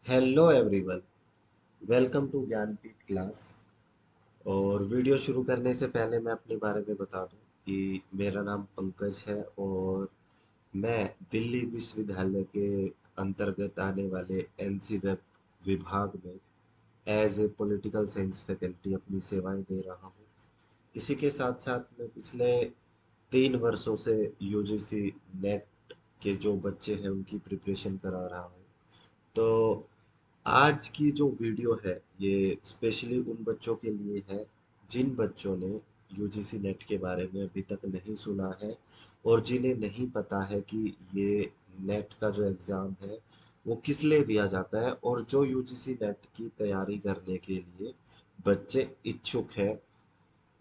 Hello everyone. Welcome to Gyanpeeth class. और video शुरू करने से पहले मैं अपने बारे में बता दूं कि मेरा नाम पंकज है और मैं दिल्ली विश्वविद्यालय के अंतर्गत आने वाले एनसी वेब विभाग में as a political science faculty अपनी सेवाएं दे रहा हूं। इसी के साथ साथ मैं पिछले 3 वर्षों से यूजीसी नेट के जो बच्चे हैं उनकी प्रिपरेशन करा रहा हूँ। तो आज की जो वीडियो है ये स्पेशली उन बच्चों के लिए है जिन बच्चों ने यूजीसी नेट के बारे में अभी तक नहीं सुना है और जिन्हें नहीं पता है कि ये नेट का जो एग्ज़ाम है वो किस लिए दिया जाता है, और जो यूजीसी नेट की तैयारी करने के लिए बच्चे इच्छुक है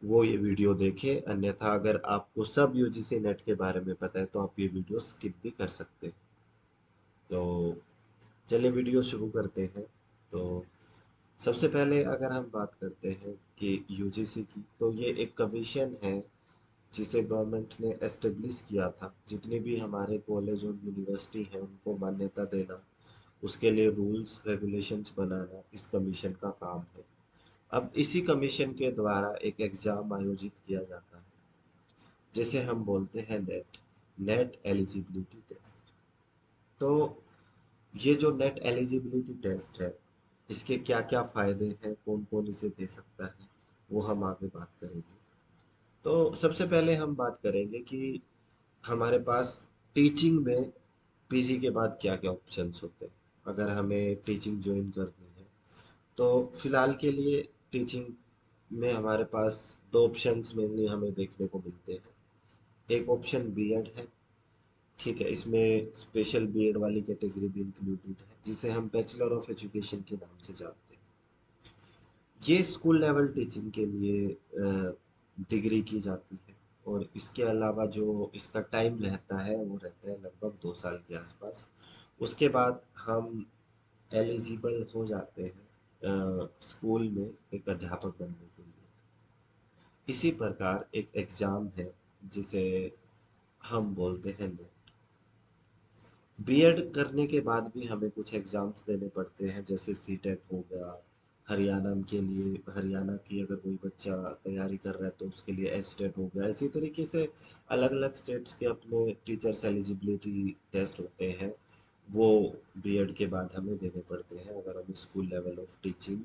वो ये वीडियो देखें। अन्यथा अगर आपको सब यूजीसी नेट के बारे में पता है तो आप ये वीडियो स्किप भी कर सकते हैं। तो चलिए वीडियो शुरू करते हैं। तो सबसे पहले अगर हम बात करते हैं कि यूजीसी की, तो ये एक कमीशन है जिसे गवर्नमेंट ने एस्टेब्लिश किया था। जितनी भी हमारे कॉलेज और यूनिवर्सिटी हैं उनको मान्यता देना, उसके लिए रूल्स रेगुलेशंस बनाना इस कमीशन का काम है। अब इसी कमीशन के द्वारा एक एग्जाम आयोजित किया जाता है जिसे हम बोलते हैं नेट, नेट एलिजिबिलिटी टेस्ट। तो ये जो नेट एलिजिबिलिटी टेस्ट है इसके क्या क्या फायदे हैं, कौन कौन इसे दे सकता है, वो हम आगे बात करेंगे। तो सबसे पहले हम बात करेंगे कि हमारे पास टीचिंग में पीजी के बाद क्या क्या ऑप्शंस होते हैं अगर हमें टीचिंग ज्वाइन करनी है। तो फिलहाल के लिए टीचिंग में हमारे पास दो ऑप्शंस मेनली हमें देखने को मिलते हैं। एक ऑप्शन बीएड है। ठीक है, इसमें स्पेशल बीएड वाली कैटेगरी भी इंक्लूडेड है जिसे हम बैचलर ऑफ एजुकेशन के नाम से जानते हैं। ये स्कूल लेवल टीचिंग के लिए डिग्री की जाती है। और इसके अलावा जो इसका टाइम रहता है वो रहता है लगभग 2 साल के आसपास। उसके बाद हम एलिजिबल हो जाते हैं स्कूल में एक अध्यापक बनने के लिए। इसी प्रकार एक एग्जाम है जिसे हम बोलते हैं नेट। बीएड करने के बाद भी हमें कुछ एग्जाम्स देने पड़ते हैं जैसे सीटेट हो गया। हरियाणा के लिए, हरियाणा की अगर कोई बच्चा तैयारी कर रहा है तो उसके लिए एचटेट हो गया। इसी तरीके से अलग अलग स्टेट्स के अपने टीचर्स एलिजिबिलिटी टेस्ट होते हैं, वो बीएड के बाद हमें देने पड़ते हैं अगर हमें स्कूल लेवल ऑफ टीचिंग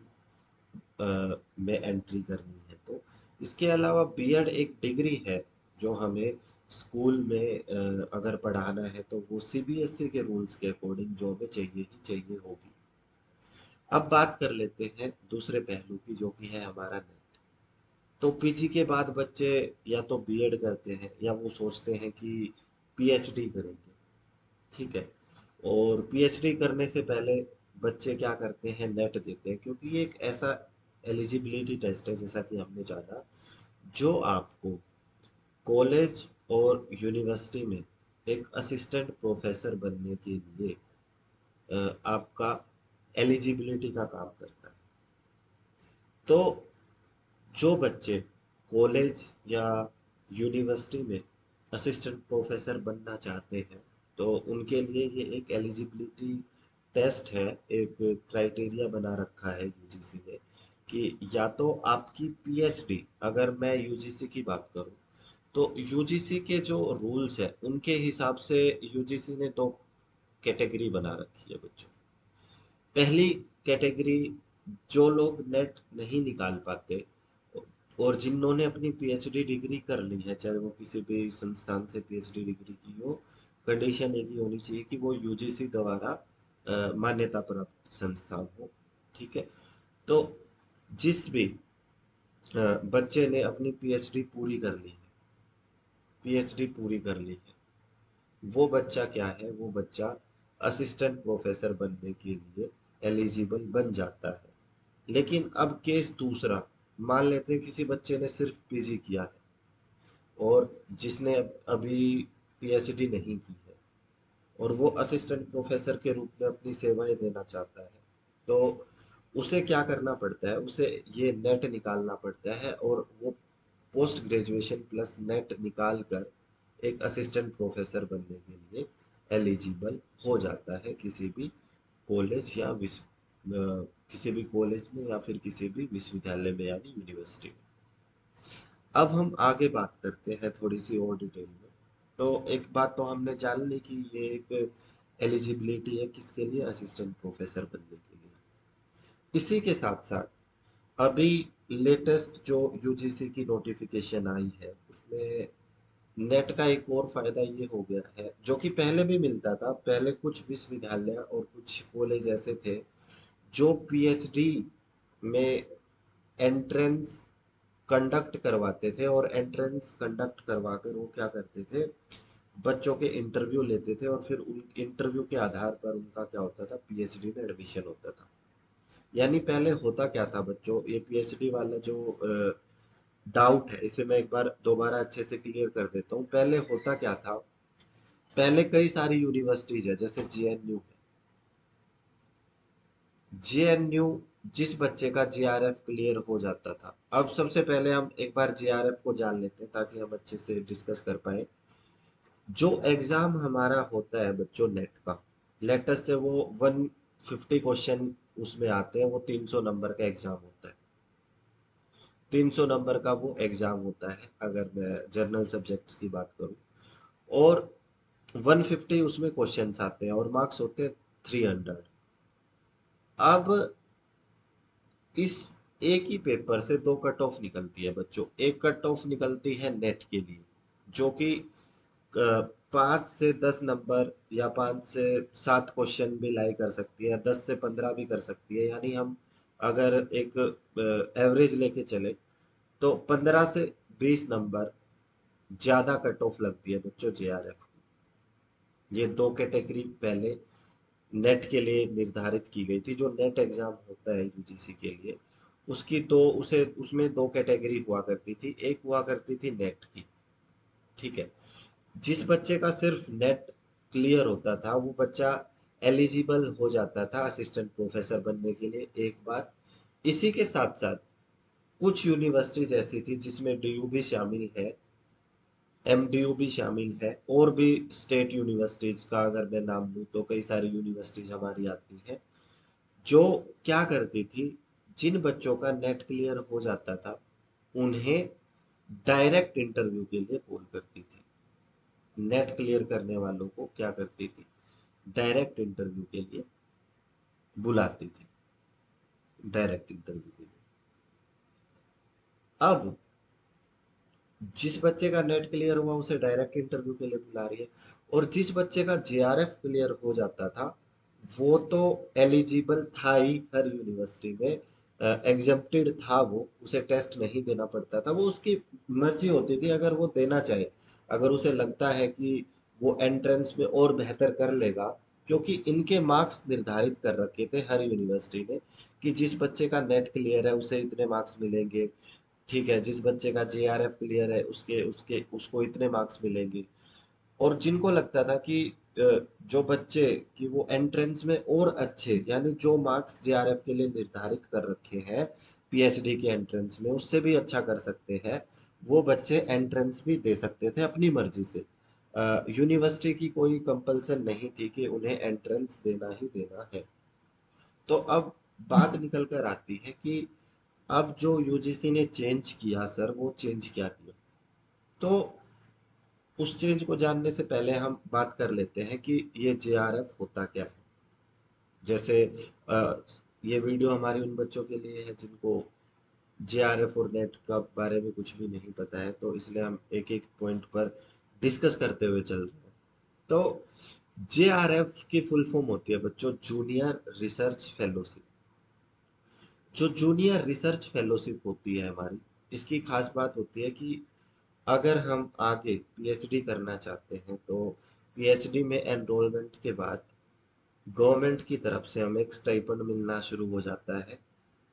में एंट्री करनी है तो। इसके अलावा बीएड एक डिग्री है जो हमें स्कूल में अगर पढ़ाना है तो वो सीबीएसई के रूल्स के अकॉर्डिंग जो हमें चाहिए ही चाहिए होगी। अब बात कर लेते हैं दूसरे पहलू की जो कि है हमारा नेट। तो पीजी के बाद बच्चे या तो बीएड करते हैं या वो सोचते हैं कि पीएचडी करेंगे। ठीक है, और पीएचडी करने से पहले बच्चे क्या करते हैं, नेट देते हैं, क्योंकि ये एक ऐसा एलिजिबिलिटी टेस्ट है जैसा कि हमने जाना, जो आपको कॉलेज और यूनिवर्सिटी में एक असिस्टेंट प्रोफेसर बनने के लिए आपका एलिजिबिलिटी का काम करता है। तो जो बच्चे कॉलेज या यूनिवर्सिटी में असिस्टेंट प्रोफेसर बनना चाहते हैं तो उनके लिए ये एक एलिजिबिलिटी टेस्ट है। एक क्राइटेरिया बना रखा है यूजीसी ने कि या तो आपकी पीएचडी, अगर मैं यूजीसी की बात करूं तो यूजीसी के जो रूल्स है उनके हिसाब से यूजीसी ने दो कैटेगरी बना रखी है बच्चों की। पहली कैटेगरी, जो लोग नेट नहीं निकाल पाते और जिन्होंने अपनी पीएचडी डिग्री कर ली है, चाहे वो किसी भी संस्थान से पीएचडी डिग्री की हो, कंडीशन एक ही होनी चाहिए कि वो यूजीसी द्वारा मान्यता प्राप्त संस्थान हो। ठीक है, तो जिस भी बच्चे ने अपनी पीएचडी पूरी कर ली है, पीएचडी पूरी कर ली है, वो बच्चा क्या है, वो बच्चा असिस्टेंट प्रोफेसर बनने के लिए एलिजिबल बन जाता है। लेकिन अब केस दूसरा, मान लेते हैं किसी बच्चे ने सिर्फ पीजी किया है और जिसने अभी पीएचडी नहीं की है और वो असिस्टेंट प्रोफेसर के रूप में अपनी सेवाएं देना चाहता है, तो उसे क्या करना पड़ता है, उसे ये नेट निकालना पड़ता है और वो पोस्ट ग्रेजुएशन प्लस नेट निकाल कर एक असिस्टेंट प्रोफेसर बनने के लिए एलिजिबल हो जाता है किसी भी कॉलेज या किसी भी कॉलेज में या फिर किसी भी विश्वविद्यालय में यानी यूनिवर्सिटी में। अब हम आगे बात करते हैं थोड़ी सी और डिटेल में। तो एक बात तो हमने जान ली कि ये एक एलिजिबिलिटी है किसके लिए, असिस्टेंट प्रोफेसर बनने के लिए। इसी के साथ साथ अभी लेटेस्ट जो यूजीसी की नोटिफिकेशन आई है उसमें नेट का एक और फायदा ये हो गया है, जो कि पहले भी मिलता था। पहले कुछ विश्वविद्यालय और कुछ कॉलेज ऐसे थे जो पीएचडी में एंट्रेंस कंडक्ट करवाते थे, और एंट्रेंस कंडक्ट करवा कर वो क्या करते थे, बच्चों के इंटरव्यू लेते थे, और फिर उन इंटरव्यू के आधार पर उनका क्या होता था, पीएचडी में एडमिशन होता था। यानी पहले होता क्या था बच्चों, ये पीएचडी वाला जो डाउट है इसे मैं एक बार दोबारा अच्छे से क्लियर कर देता हूँ। पहले होता क्या था, पहले कई सारी यूनिवर्सिटीज है, जैसे जेएनयू है। जेएनयू, जिस बच्चे का जेआरएफ क्लियर हो जाता था, अब सबसे पहले हम एक बार जेआरएफ को जान लेते हैं ताकि हम अच्छे से डिस्कस कर पाए। जो एग्जाम हमारा होता है बच्चों नेट का, लेटर से वो 150 क्वेश्चन उसमें आते हैं, वो 300 नंबर का एग्जाम होता है। 300 नंबर का वो एग्जाम होता है अगर मैं जनरल सब्जेक्ट्स की बात करूं, और 150 उसमें क्वेश्चंस आते हैं और मार्क्स होते हैं 300। अब इस एक ही पेपर से दो कट ऑफ निकलती है बच्चों। एक कट ऑफ निकलती है नेट के लिए, जो कि 5 से 10 नंबर या 5 से 7 क्वेश्चन भी लाई कर सकती है, 10 से 15 भी कर सकती है। यानी हम अगर एक एवरेज लेके चले तो 15 से 20 नंबर ज्यादा कट ऑफ लगती है बच्चों जेआरएफ। ये दो कैटेगरी पहले नेट के लिए निर्धारित की गई थी। जो नेट एग्जाम होता है यूजीसी के लिए, उसकी दो उसे उसमें दो कैटेगरी हुआ करती थी। एक हुआ करती थी नेट की, ठीक है। जिस बच्चे का सिर्फ नेट क्लियर होता था वो बच्चा एलिजिबल हो जाता था असिस्टेंट प्रोफेसर बनने के लिए, एक बात। इसी के साथ साथ कुछ यूनिवर्सिटीज ऐसी थी जिसमें डीयू भी शामिल है, एमडीयू भी शामिल है, और भी स्टेट यूनिवर्सिटीज का अगर मैं नाम लूँ तो कई सारी यूनिवर्सिटीज हमारी आती हैं, जो क्या करती थी, जिन बच्चों का नेट क्लियर हो जाता था उन्हें डायरेक्ट इंटरव्यू के लिए कॉल करती थी। नेट क्लियर करने वालों को क्या करती थी, डायरेक्ट इंटरव्यू के लिए बुलाती थी, डायरेक्ट इंटरव्यू के लिए। अब जिस बच्चे का नेट क्लियर हुआ उसे डायरेक्ट इंटरव्यू के लिए बुला रही है, और जिस बच्चे का जेआरएफ क्लियर हो जाता था वो तो एलिजिबल था ही हर यूनिवर्सिटी में, एग्जेप्टेड था वो, उसे टेस्ट नहीं देना पड़ता था, वो उसकी मर्जी होती थी अगर वो देना चाहे। अगर उसे लगता है कि वो एंट्रेंस में और बेहतर कर लेगा, क्योंकि इनके मार्क्स निर्धारित कर रखे थे हर यूनिवर्सिटी ने कि जिस बच्चे का नेट क्लियर है उसे इतने मार्क्स मिलेंगे, ठीक है, जिस बच्चे का जेआरएफ क्लियर है उसके उसके उसको इतने मार्क्स मिलेंगे। और जिनको लगता था कि जो बच्चे कि वो एंट्रेंस में और अच्छे, यानी जो मार्क्स जेआरएफ के लिए निर्धारित कर रखे हैं पीएचडी के एंट्रेंस में उससे भी अच्छा कर सकते हैं, वो बच्चे एंट्रेंस भी दे सकते थे अपनी मर्जी से। यूनिवर्सिटी की कोई कंपल्सन नहीं थी कि उन्हें एंट्रेंस देना ही देना है। तो अब बात निकल कर आती है कि अब जो यूजीसी ने चेंज किया सर, वो चेंज क्या किया। तो उस चेंज को जानने से पहले हम बात कर लेते हैं कि ये जेआरएफ होता क्या है। जैसे अ, ये वीडियो हमारी उन बच्चों के लिए है जिनको जेआरएफ और नेट का बारे में कुछ भी नहीं पता है, तो इसलिए हम एक एक पॉइंट पर डिस्कस करते हुए चल रहे हैं। तो जेआरएफ की फुल फॉर्म होती है बच्चों जूनियर रिसर्च फेलोशिप। जो जूनियर रिसर्च फेलोशिप होती है हमारी, इसकी खास बात होती है कि अगर हम आगे पीएचडी करना चाहते हैं तो पीएचडी में एनरोलमेंट के बाद गवर्नमेंट की तरफ से हमें एक स्टाइपेंड मिलना शुरू हो जाता है,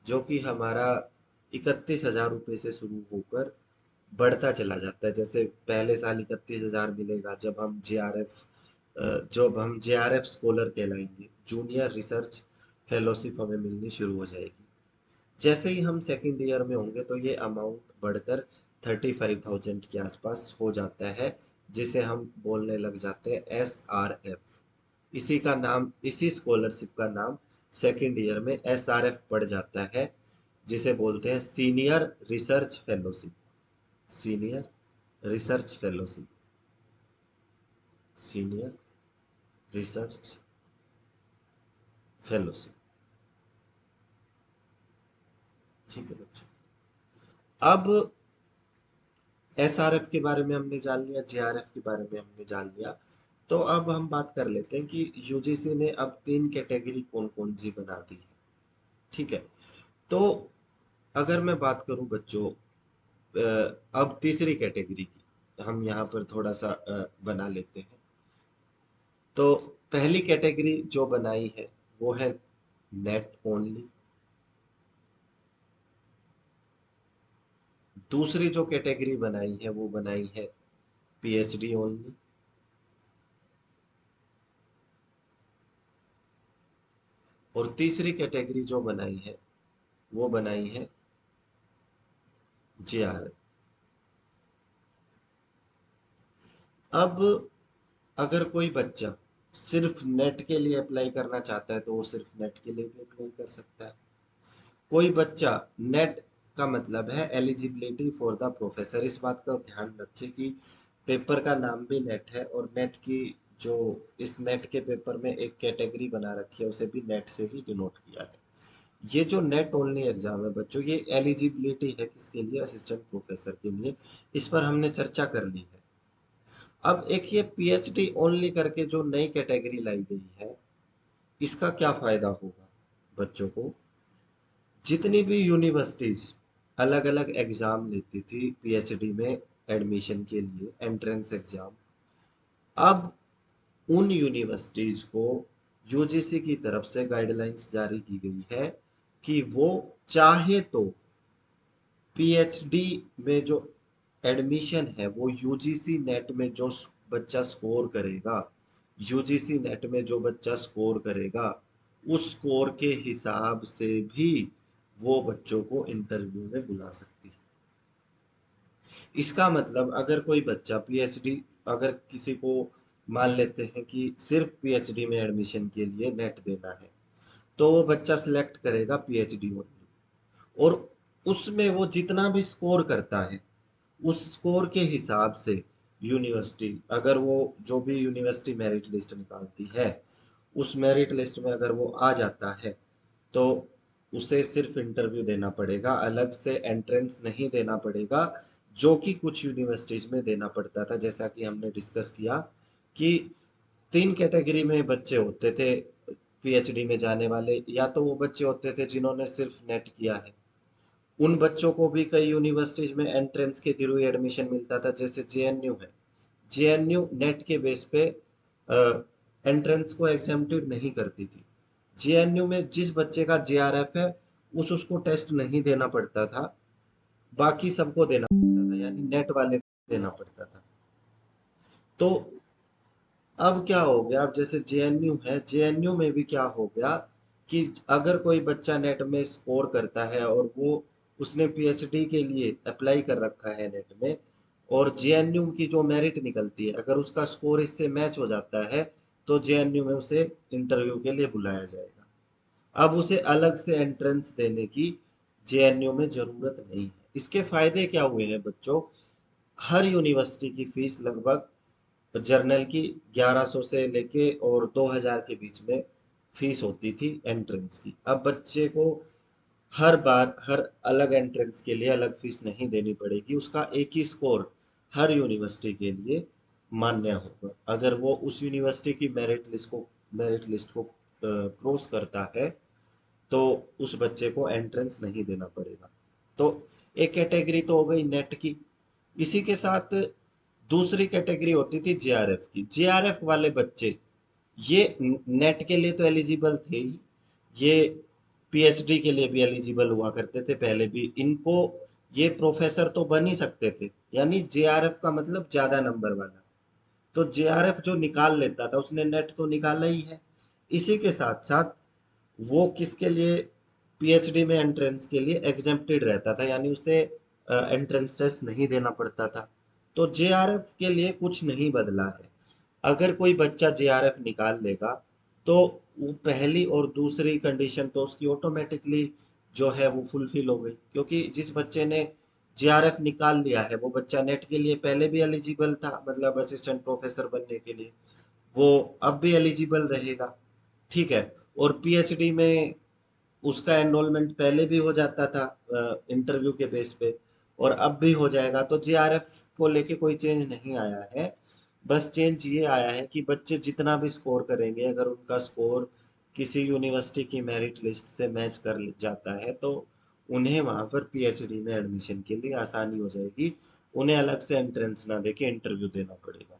जो कि हमारा 31,000 रुपये से शुरू होकर बढ़ता चला जाता है। जैसे पहले साल 31,000 मिलेगा, जब हम जेआरएफ स्कॉलर कहलाएंगे, जूनियर रिसर्च फेलोशिप हमें मिलनी शुरू हो जाएगी। जैसे ही हम सेकंड ईयर में होंगे तो ये अमाउंट बढ़कर 35,000 के आसपास हो जाता है, जिसे हम बोलने लग जाते हैं SRF। इसी का नाम, इसी स्कॉलरशिप का नाम सेकेंड ईयर में एसआरएफ पढ़ जाता है, जिसे बोलते हैं senior research fellowship. Senior research fellowship, senior research fellowship. ठीक है बच्चों, अब एसआरएफ के बारे में हमने जान लिया, जेआरएफ के बारे में हमने जान लिया। तो अब हम बात कर लेते हैं कि यूजीसी ने अब 3 कैटेगरी कौन कौन सी बना दी है। ठीक है, तो अगर मैं बात करूं बच्चों, अब तीसरी कैटेगरी की हम यहाँ पर थोड़ा सा बना लेते हैं। तो पहली कैटेगरी जो बनाई है वो है नेट ओनली। दूसरी जो कैटेगरी बनाई है वो बनाई है पीएचडी ओनली। और तीसरी कैटेगरी जो बनाई है वो बनाई है जेआरएफ। अब अगर कोई बच्चा सिर्फ नेट के लिए अप्लाई करना चाहता है तो वो सिर्फ नेट के लिए भी अप्लाई कर सकता है। कोई बच्चा, नेट का मतलब है एलिजिबिलिटी फॉर द प्रोफेसर। इस बात का ध्यान रखिए कि पेपर का नाम भी नेट है, और नेट की जो इस नेट के पेपर में एक कैटेगरी बना रखी है उसे भी नेट से ही डिनोट किया है। ये जो नेट ओनली एग्जाम है बच्चों, ये एलिजिबिलिटी है किसके लिए? असिस्टेंट प्रोफेसर के लिए। इस पर हमने चर्चा कर ली है। अब एक ये पीएचडी ओनली करके जो नई कैटेगरी लाई गई है, इसका क्या फायदा होगा बच्चों को? जितनी भी यूनिवर्सिटीज अलग अलग एग्जाम लेती थी पीएचडी में एडमिशन के लिए, एंट्रेंस एग्जाम, अब उन यूनिवर्सिटीज को यूजीसी की तरफ से गाइडलाइंस जारी की गई है कि वो चाहे तो पीएचडी में जो एडमिशन है वो यूजीसी नेट में जो बच्चा स्कोर करेगा, यूजीसी नेट में जो बच्चा स्कोर करेगा, उस स्कोर के हिसाब से भी वो बच्चों को इंटरव्यू में बुला सकती है। इसका मतलब अगर कोई बच्चा पीएचडी, अगर किसी को मान लेते हैं कि सिर्फ पीएचडी में एडमिशन के लिए नेट देना है, तो वो बच्चा सिलेक्ट करेगा पीएचडी ओनली, और उसमें वो जितना भी स्कोर करता है उस स्कोर के हिसाब से यूनिवर्सिटी, अगर वो जो भी यूनिवर्सिटी मेरिट लिस्ट निकालती है उस मेरिट लिस्ट में अगर वो आ जाता है तो उसे सिर्फ इंटरव्यू देना पड़ेगा, अलग से एंट्रेंस नहीं देना पड़ेगा, जो कि कुछ यूनिवर्सिटीज में देना पड़ता था। जैसा कि हमने डिस्कस किया कि 3 कैटेगरी में बच्चे होते थे पीएचडी में जाने वाले। या तो वो बच्चे होते थे जिन्होंने सिर्फ नेट किया है, उन बच्चों को भी कई यूनिवर्सिटीज में एंट्रेंस के थ्रू एडमिशन मिलता था, जैसे जेएनयू है। जेएनयू नेट के बेस पे एंट्रेंस को एग्जामिनेट नहीं करती थी। जेएनयू में जिस बच्चे का जेआरएफ है उसको टेस्ट नहीं देना पड़ता था, बाकी सबको देना पड़ता था, यानी नेट वाले को देना पड़ता था। तो अब क्या हो गया, अब जैसे जेएनयू है, जेएनयू में भी क्या हो गया कि अगर कोई बच्चा नेट में स्कोर करता है और वो उसने पीएचडी के लिए अप्लाई कर रखा है नेट में, और जेएनयू की जो मेरिट निकलती है अगर उसका स्कोर इससे मैच हो जाता है तो जेएनयू में उसे इंटरव्यू के लिए बुलाया जाएगा। अब उसे अलग से एंट्रेंस देने की जेएनयू में जरूरत नहीं है। इसके फायदे क्या हुए हैं बच्चों? हर यूनिवर्सिटी की फीस लगभग जर्नल की 1100 से लेके और 2000 के बीच में फीस होती थी एंट्रेंस की। अब बच्चे को हर बार हर अलग एंट्रेंस के लिए अलग फीस नहीं देनी पड़ेगी, उसका एक ही स्कोर हर यूनिवर्सिटी के लिए मान्य होगा। अगर वो उस यूनिवर्सिटी की मेरिट लिस्ट को क्रॉस करता है तो उस बच्चे को एंट्रेंस नहीं देना पड़ेगा। तो एक कैटेगरी तो हो गई नेट की। इसी के साथ दूसरी कैटेगरी होती थी जेआरएफ की। जेआरएफ वाले बच्चे ये नेट के लिए तो एलिजिबल थे ही, ये पीएचडी के लिए भी एलिजिबल हुआ करते थे पहले भी। इनको ये प्रोफेसर तो बन ही सकते थे, यानी जेआरएफ का मतलब ज्यादा नंबर वाला। तो जेआरएफ जो निकाल लेता था उसने नेट तो निकाला ही है। इसी के साथ साथ वो किसके लिए, पीएचडी में एंट्रेंस के लिए एग्जेम्प्टेड रहता था, यानी उसे एंट्रेंस टेस्ट नहीं देना पड़ता था। तो जेआरएफ के लिए कुछ नहीं बदला है। अगर कोई बच्चा जेआरएफ निकाल लेगा तो वो पहली और दूसरी कंडीशन तो उसकी ऑटोमेटिकली जो है वो फुलफिल हो गई, क्योंकि जिस बच्चे ने जीआरएफ निकाल लिया है वो बच्चा नेट के लिए पहले भी एलिजिबल था, मतलब असिस्टेंट प्रोफेसर बनने के लिए, वो अब भी एलिजिबल रहेगा। ठीक है। और पीएचडी में उसका एनरोलमेंट पहले भी हो जाता था इंटरव्यू के बेस पे, और अब भी हो जाएगा। तो जीआरएफ को लेके कोई चेंज नहीं आया है। बस चेंज ये आया है कि बच्चे जितना भी स्कोर करेंगे, अगर उनका स्कोर किसी यूनिवर्सिटी की मेरिट लिस्ट से मैच कर जाता है तो उन्हें वहां पर पीएचडी में एडमिशन के लिए आसानी हो जाएगी। उन्हें अलग से एंट्रेंस ना देके इंटरव्यू देना पड़ेगा।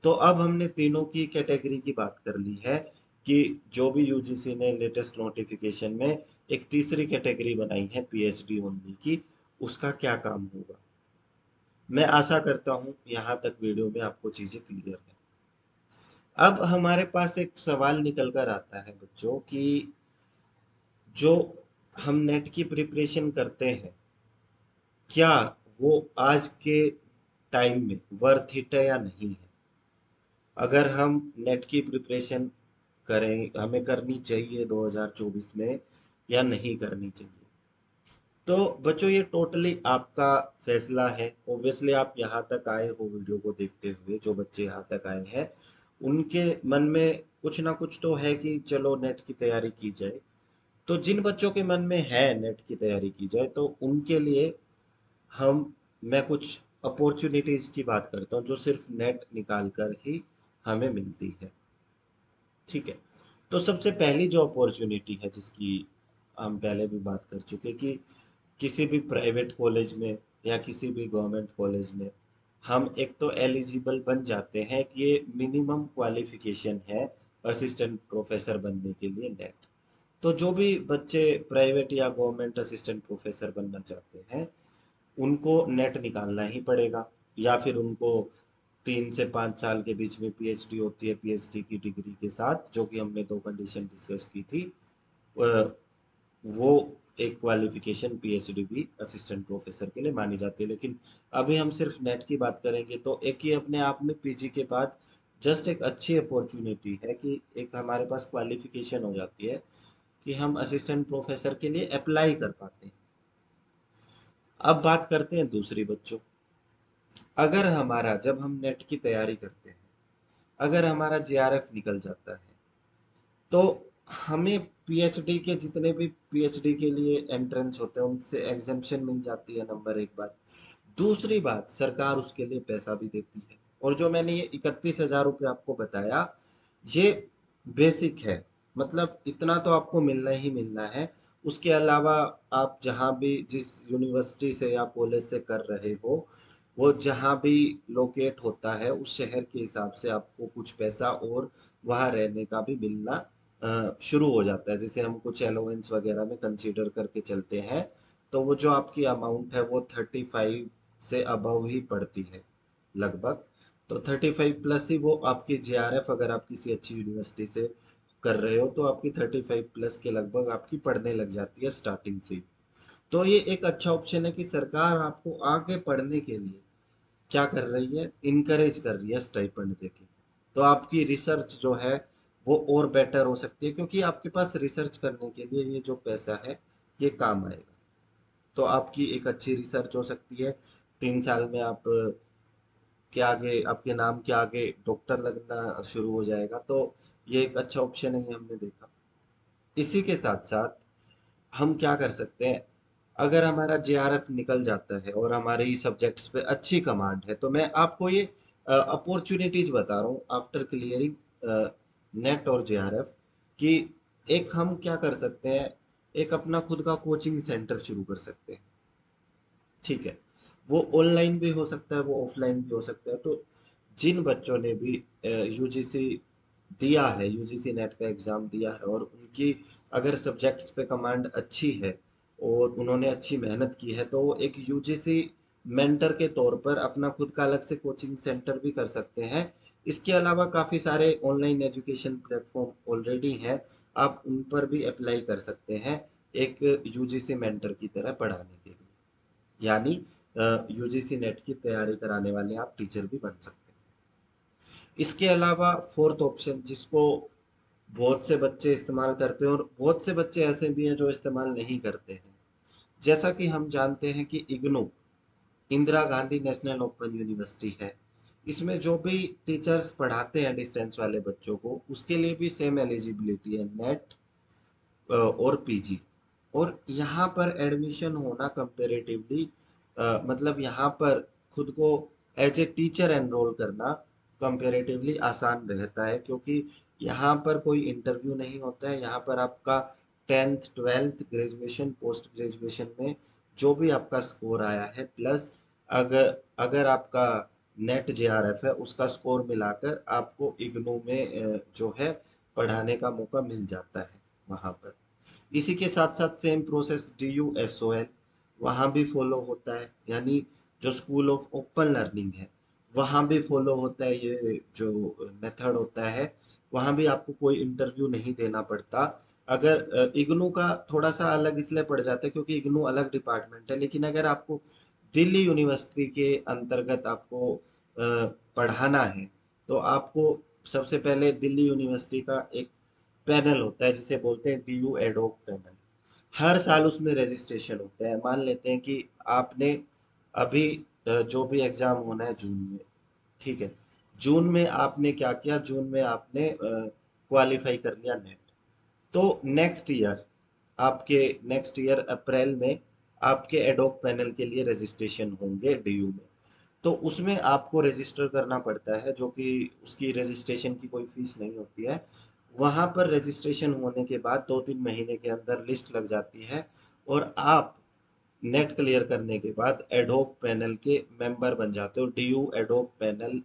तो अब हमने तीनों की कैटेगरी की बात कर ली है कि जो भी यूजीसी ने लेटेस्ट नोटिफिकेशन में एक तीसरी कैटेगरी बनाई है पीएचडी ओनली की, उसका क्या काम होगा। मैं आशा करता हूं यहाँ तक वीडियो में आपको चीजें क्लियर है। अब हमारे पास एक सवाल निकल कर आता है बच्चों कि जो हम नेट की प्रिपरेशन करते हैं, क्या वो आज के टाइम में वर्थ इट है या नहीं है। अगर हम नेट की प्रिपरेशन करें, हमें करनी चाहिए 2024 में या नहीं करनी चाहिए। तो बच्चों ये टोटली आपका फैसला है। ऑब्वियसली आप यहाँ तक आए हो वीडियो को देखते हुए, जो बच्चे यहाँ तक आए हैं उनके मन में कुछ ना कुछ तो है कि चलो नेट की तैयारी की जाए। तो जिन बच्चों के मन में है नेट की तैयारी की जाए, तो उनके लिए हम मैं कुछ अपॉर्चुनिटीज की बात करता हूँ जो सिर्फ नेट निकाल कर ही हमें मिलती है। ठीक है। तो सबसे पहली जो अपॉर्चुनिटी है जिसकी हम पहले भी बात कर चुके कि किसी भी प्राइवेट कॉलेज में या किसी भी गवर्नमेंट कॉलेज में हम एक तो एलिजिबल बन जाते हैं कि ये मिनिमम क्वालिफिकेशन है असिस्टेंट प्रोफेसर बनने के लिए नेट। तो जो भी बच्चे प्राइवेट या गवर्नमेंट असिस्टेंट प्रोफेसर बनना चाहते हैं उनको नेट निकालना ही पड़ेगा, या फिर उनको 3 से 5 साल के बीच में पीएचडी होती है, पीएचडी की डिग्री के साथ, जो कि हमने दो कंडीशन डिस्कस की थी। अ, वो एक क्वालिफिकेशन पीएचडी भी असिस्टेंट प्रोफेसर के लिए मानी जाती है। लेकिन अभी हम सिर्फ नेट की बात करेंगे तो एक ही अपने आप में पीजी के बाद जस्ट एक अच्छी अपॉर्चुनिटी है कि एक हमारे पास क्वालिफिकेशन हो जाती है कि हम असिस्टेंट प्रोफेसर के लिए अप्लाई कर पाते हैं। अब बात करते हैं दूसरी बच्चों। अगर हमारा जब हम नेट की तैयारी करते हैं, अगर हमारा जीआरएफ निकल जाता है तो हमें पीएचडी के जितने भी पीएचडी के लिए एंट्रेंस होते हैं उनसे एग्जेम्पशन मिल जाती है, नंबर एक बात। दूसरी बात, सरकार उसके लिए पैसा भी देती है। और जो मैंने ये 31,000 रुपये आपको बताया, ये बेसिक है, मतलब इतना तो आपको मिलना ही मिलना है। उसके अलावा आप जहाँ भी जिस यूनिवर्सिटी से या कॉलेज से कर रहे हो, वो जहाँ भी लोकेट होता है उस शहर के हिसाब से आपको कुछ पैसा और वहाँ रहने का भी मिलना शुरू हो जाता है। जैसे हम कुछ अलाउंस वगैरह में कंसीडर करके चलते हैं तो वो जो आपकी अमाउंट है वो 35 से अबव ही पड़ती है लगभग। तो 35 प्लस ही वो आपकी जीआरएफ, अगर आप किसी अच्छी यूनिवर्सिटी से कर रहे हो तो आपकी 35 प्लस के लगभग आपकी पढ़ने लग जाती है स्टार्टिंग से ही। तो ये एक अच्छा ऑप्शन है कि सरकार आपको आगे पढ़ने के लिए क्या कर रही है, इनकरेज कर रही है स्टाइपेंड देके। तो आपकी रिसर्च जो है वो और बेटर हो सकती है, क्योंकि आपके पास रिसर्च करने के लिए ये जो पैसा है ये काम आएगा। तो आपकी एक अच्छी रिसर्च हो सकती है। 3 साल में आप के आगे, आपके नाम के आगे डॉक्टर लगना शुरू हो जाएगा। तो ये एक अच्छा ऑप्शन है, ये हमने देखा। इसी के साथ साथ हम क्या कर सकते हैं, अगर हमारा जेआरएफ निकल जाता है और हमारे सब्जेक्ट्स पे अच्छी कमांड है, तो मैं आपको ये अपॉर्चुनिटीज बता रहा हूँ आफ्टर क्लियरिंग नेट और जेआरएफ कि एक हम क्या कर सकते हैं, एक अपना खुद का कोचिंग सेंटर शुरू कर सकते हैं। ठीक है। वो ऑनलाइन भी हो सकता है, वो ऑफलाइन भी हो सकता है। तो जिन बच्चों ने भी यूजीसी दिया है, यूजीसी नेट का एग्जाम दिया है और उनकी अगर सब्जेक्ट्स पे कमांड अच्छी है और उन्होंने अच्छी मेहनत की है, तो वो एक यूजीसी मेंटर के तौर पर अपना खुद का अलग से कोचिंग सेंटर भी कर सकते हैं। इसके अलावा काफ़ी सारे ऑनलाइन एजुकेशन प्लेटफॉर्म ऑलरेडी हैं, आप उन पर भी अप्लाई कर सकते हैं एक यूजीसी मेंटर की तरह पढ़ाने के लिए। यानी यूजीसी नेट की तैयारी कराने वाले आप टीचर भी बन सकते हैं। इसके अलावा फोर्थ ऑप्शन जिसको बहुत से बच्चे इस्तेमाल करते हैं और बहुत से बच्चे ऐसे भी हैं जो इस्तेमाल नहीं करते हैं। जैसा कि हम जानते हैं कि IGNOU Indira Gandhi national open university है। इसमें जो भी टीचर्स पढ़ाते हैं डिस्टेंस वाले बच्चों को, उसके लिए भी सेम एलिजिबिलिटी है, नेट और पीजी। और यहाँ पर एडमिशन होना कंपेरेटिवली, मतलब यहाँ पर खुद को एज ए टीचर एनरोल करना कंपेरेटिवली आसान रहता है, क्योंकि यहाँ पर कोई इंटरव्यू नहीं होता है। यहाँ पर आपका 10th 12th graduation post graduation में जो भी आपका स्कोर आया है, प्लस अगर अगर आपका नेट जेआरएफ है, उसका स्कोर मिलाकर आपको इग्नू में जो है पढ़ाने का मौका मिल जाता है वहाँ पर। इसी के साथ साथ सेम प्रोसेस DUSOL वहाँ भी फॉलो होता है, यानी जो स्कूल ऑफ ओपन लर्निंग है वहाँ भी फॉलो होता है ये जो मेथड होता है। वहाँ भी आपको कोई इंटरव्यू नहीं देना पड़ता। अगर इग्नू का थोड़ा सा अलग इसलिए पड़ जाता है क्योंकि इग्नू अलग डिपार्टमेंट है, लेकिन अगर आपको दिल्ली यूनिवर्सिटी के अंतर्गत आपको पढ़ाना है तो आपको सबसे पहले दिल्ली यूनिवर्सिटी का एक पैनल होता है जिसे बोलते हैं DU एडोक पैनल। हर साल उसमें रजिस्ट्रेशन होता है। मान लेते हैं कि आपने अभी जो भी एग्जाम होना है जून में, ठीक है, जून में आपने क्या किया, जून में आपने क्वालिफाई कर लिया नेट। तो नेक्स्ट ईयर अप्रैल में आपके एडोक पैनल के लिए रजिस्ट्रेशन होंगे DU में। तो उसमें आपको रजिस्टर करना पड़ता है, जो कि उसकी रजिस्ट्रेशन की कोई फीस नहीं होती है। वहां पर रजिस्ट्रेशन होने के बाद 2-3 महीने के अंदर लिस्ट लग जाती है और आप नेट क्लियर करने के बाद एडोक पैनल के मेंबर बन जाते हो। DU एडोक पैनल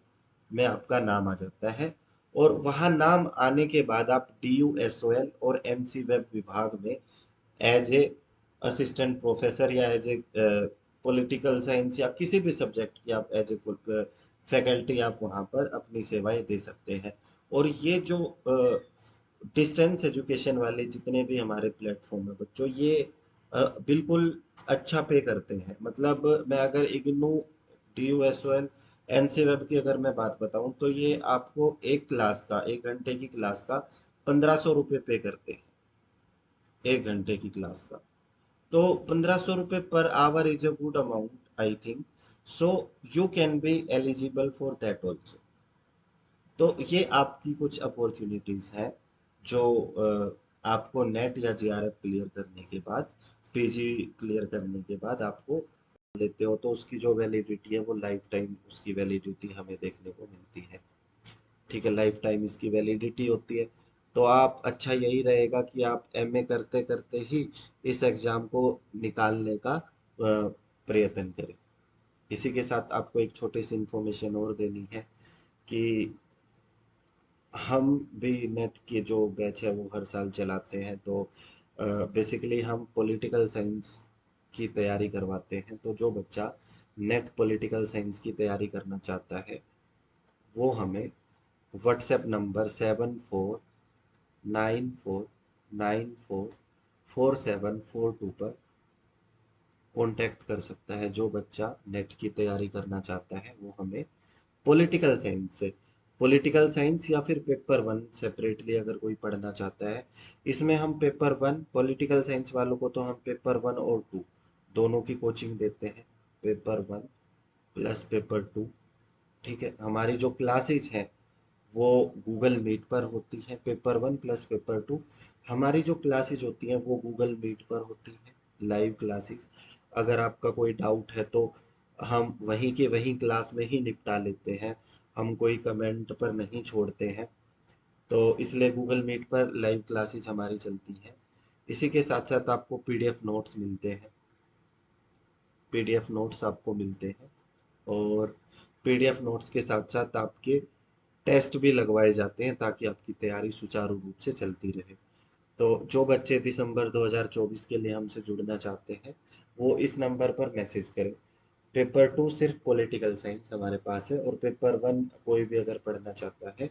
में आपका नाम आ जाता है और वहां नाम आने के बाद आप DUSOL और NC वेब विभाग में एज ए असिस्टेंट प्रोफेसर या एज ए पॉलिटिकल साइंस या किसी भी सब्जेक्ट की आप एज ए फैकल्टी आप वहाँ पर अपनी सेवाएं दे सकते हैं। और ये जो डिस्टेंस एजुकेशन वाले जितने भी हमारे प्लेटफॉर्म है बच्चों, ये बिल्कुल अच्छा पे करते हैं। मतलब मैं अगर इग्नू, DUSOL, एनसी वेब की अगर मैं बात बताऊं तो ये आपको एक क्लास का, 1 घंटे की क्लास का 1500 रुपये पे करते हैं, 1 घंटे की क्लास का। तो 1500 रुपये per hour is a good amount I think. So you can be eligible for that also. तो ये आपकी कुछ अपॉर्चुनिटीज हैं जो आपको नेट या JRF क्लियर करने के बाद, पीजी क्लियर करने के बाद आपको लेते हो, तो उसकी जो वैलिडिटी है वो लाइफ टाइम उसकी वैलिडिटी हमें देखने को मिलती है। ठीक है, लाइफ टाइम इसकी वैलिडिटी होती है। तो आप अच्छा यही रहेगा कि आप MA करते करते ही इस एग्जाम को निकालने का प्रयत्न करें। इसी के साथ आपको एक छोटी सी इंफॉर्मेशन और देनी है कि हम भी नेट के जो बैच है वो हर साल चलाते हैं। तो बेसिकली हम पॉलिटिकल साइंस की तैयारी करवाते हैं। तो जो बच्चा नेट पॉलिटिकल साइंस की तैयारी करना चाहता है वो हमें व्हाट्सएप नंबर 7494944742 पर कॉन्टैक्ट कर सकता है। जो बच्चा नेट की तैयारी करना चाहता है वो हमें पॉलिटिकल साइंस से, पॉलिटिकल साइंस या फिर पेपर वन सेपरेटली अगर कोई पढ़ना चाहता है, इसमें हम पेपर वन, पॉलिटिकल साइंस वालों को तो हम पेपर 1 और 2 दोनों की कोचिंग देते हैं, पेपर 1 प्लस पेपर 2। ठीक है, हमारी जो क्लासेज हैं वो गूगल मीट पर होती हैं, पेपर 1 प्लस पेपर 2। हमारी जो क्लासेज होती हैं वो गूगल मीट पर होती हैं, लाइव क्लासेस। अगर आपका कोई डाउट है तो हम वहीं के वहीं क्लास में ही निपटा लेते हैं, हम कोई कमेंट पर नहीं छोड़ते हैं। तो इसलिए गूगल मीट पर लाइव क्लासेस हमारी चलती हैं। इसी के साथ साथ आपको PDF नोट्स मिलते हैं, PDF नोट्स आपको मिलते हैं। और PDF नोट्स के साथ साथ आपके टेस्ट भी लगवाए जाते हैं ताकि आपकी तैयारी सुचारू रूप से चलती रहे। तो जो बच्चे दिसंबर 2024 के लिए हमसे जुड़ना चाहते हैं वो इस नंबर पर मैसेज करें। पेपर 2 सिर्फ पॉलिटिकल साइंस हमारे पास है और पेपर 1 कोई भी अगर पढ़ना चाहता है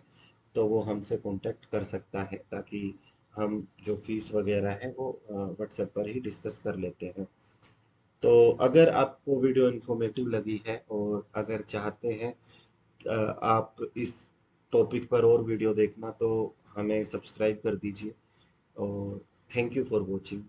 तो वो हमसे कांटेक्ट कर सकता है, ताकि हम जो फीस वगैरह है वो व्हाट्सएप पर ही डिस्कस कर लेते हैं। तो अगर आपको वीडियो इन्फॉर्मेटिव लगी है और अगर चाहते हैं आप इस टॉपिक पर और वीडियो देखना, तो हमें सब्सक्राइब कर दीजिए और थैंक यू फॉर वॉचिंग।